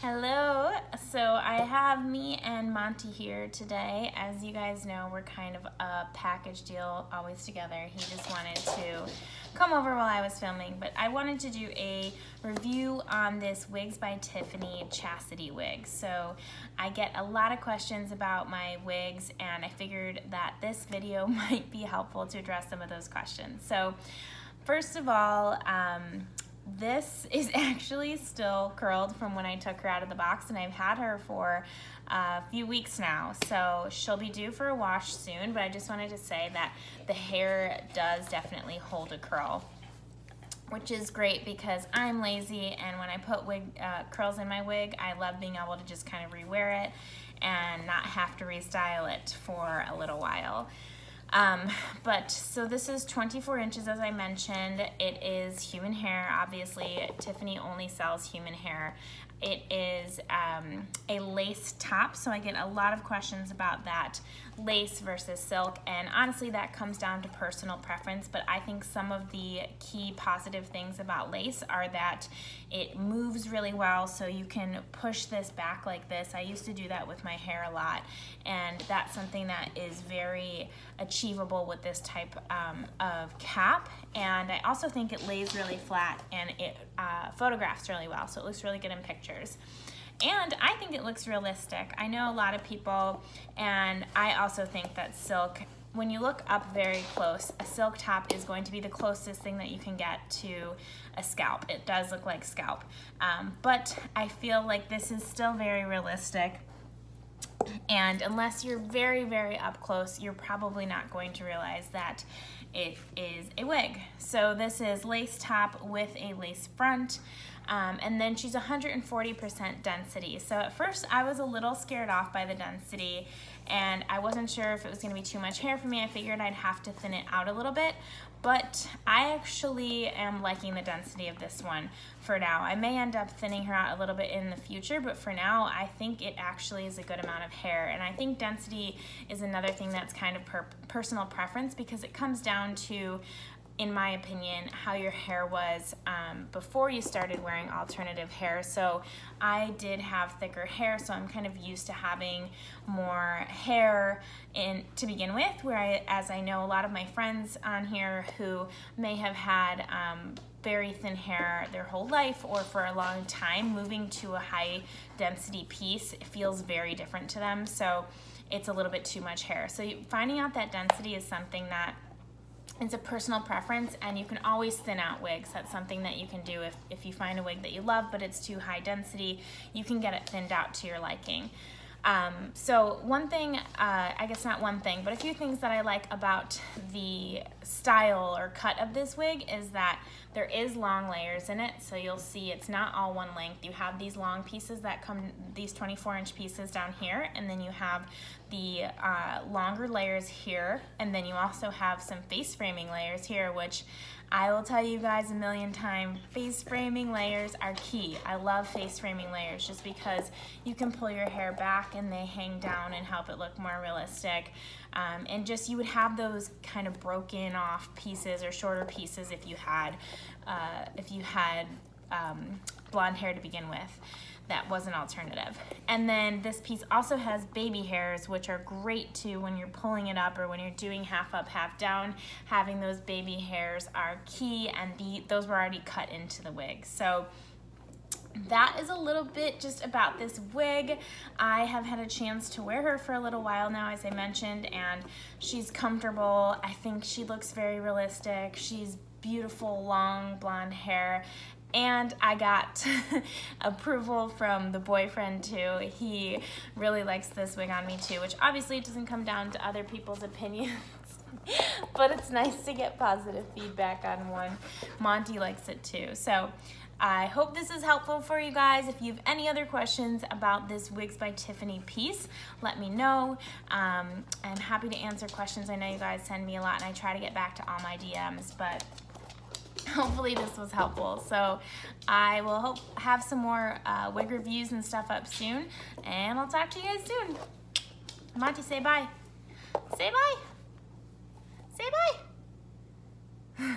Hello. So I have me and Monty here today. As you guys know, we're kind of a package deal, always together. He just wanted to come over while I was filming, but I wanted to do a review on this Wigs by Tiffani chastity wig. So I get a lot of questions about my wigs, and I figured that this video might be helpful to address some of those questions. So first of all, this is actually still curled from when I took her out of the box, and I've had her for a few weeks now, so she'll be due for a wash soon. But I just wanted to say that the hair does definitely hold a curl, which is great because I'm lazy, and when I put curls in my wig, I love being able to just kind of rewear it and not have to restyle it for a little while. So this is 24 inches, as I mentioned. It is human hair. Obviously, Tiffani only sells human hair. It is a lace top, so I get a lot of questions about that, lace versus silk, and honestly that comes down to personal preference. But I think some of the key positive things about lace are that it moves really well, so you can push this back like this. I used to do that with my hair a lot, and that's something that is very achievable with this type of cap. And I also think it lays really flat, and it photographs really well, so it looks really good in pictures. And I think it looks realistic. I know a lot of people, and I also think that silk, when you look up very close, a silk top is going to be the closest thing that you can get to a scalp. It does look like scalp, but I feel like this is still very realistic. And unless you're very, very up close, you're probably not going to realize that it is a wig. So this is lace top with a lace front. And then she's 140% density. So at first I was a little scared off by the density, and I wasn't sure if it was gonna be too much hair for me. I figured I'd have to thin it out a little bit, but I actually am liking the density of this one for now. I may end up thinning her out a little bit in the future, but for now I think it actually is a good amount of hair. And I think density is another thing that's kind of personal preference, because it comes down to, in my opinion, how your hair was before you started wearing alternative hair. So I did have thicker hair, so I'm kind of used to having more hair to begin with, whereas I know a lot of my friends on here who may have had very thin hair their whole life or for a long time, moving to a high density piece, it feels very different to them. So it's a little bit too much hair. So finding out that density is something that it's a personal preference, and you can always thin out wigs. That's something that you can do if you find a wig that you love but it's too high density, you can get it thinned out to your liking. So one thing, I guess not one thing, but a few things that I like about the style or cut of this wig is that there is long layers in it. So you'll see it's not all one length. You have these long pieces that come, these 24-inch pieces down here, and then you have the longer layers here, and then you also have some face framing layers here, which I will tell you guys a million times, face framing layers are key. I love face framing layers just because you can pull your hair back and they hang down and help it look more realistic. And just you would have those kind of broken off pieces or shorter pieces if you had blonde hair to begin with. That was an alternative. And then this piece also has baby hairs, which are great too when you're pulling it up or when you're doing half up, half down. Having those baby hairs are key, and those were already cut into the wig. So that is a little bit just about this wig. I have had a chance to wear her for a little while now, as I mentioned, and she's comfortable. I think she looks very realistic. She's beautiful, long blonde hair. And I got approval from the boyfriend too. He really likes this wig on me too, which obviously it doesn't come down to other people's opinions, but it's nice to get positive feedback on one. Monty likes it too. So I hope this is helpful for you guys. If you have any other questions about this Wigs by Tiffani piece, let me know. I'm happy to answer questions. I know you guys send me a lot, and I try to get back to all my DMs, but hopefully this was helpful. So I will have some more wig reviews and stuff up soon, and I'll talk to you guys soon. Monty, say bye. Say bye. Say bye.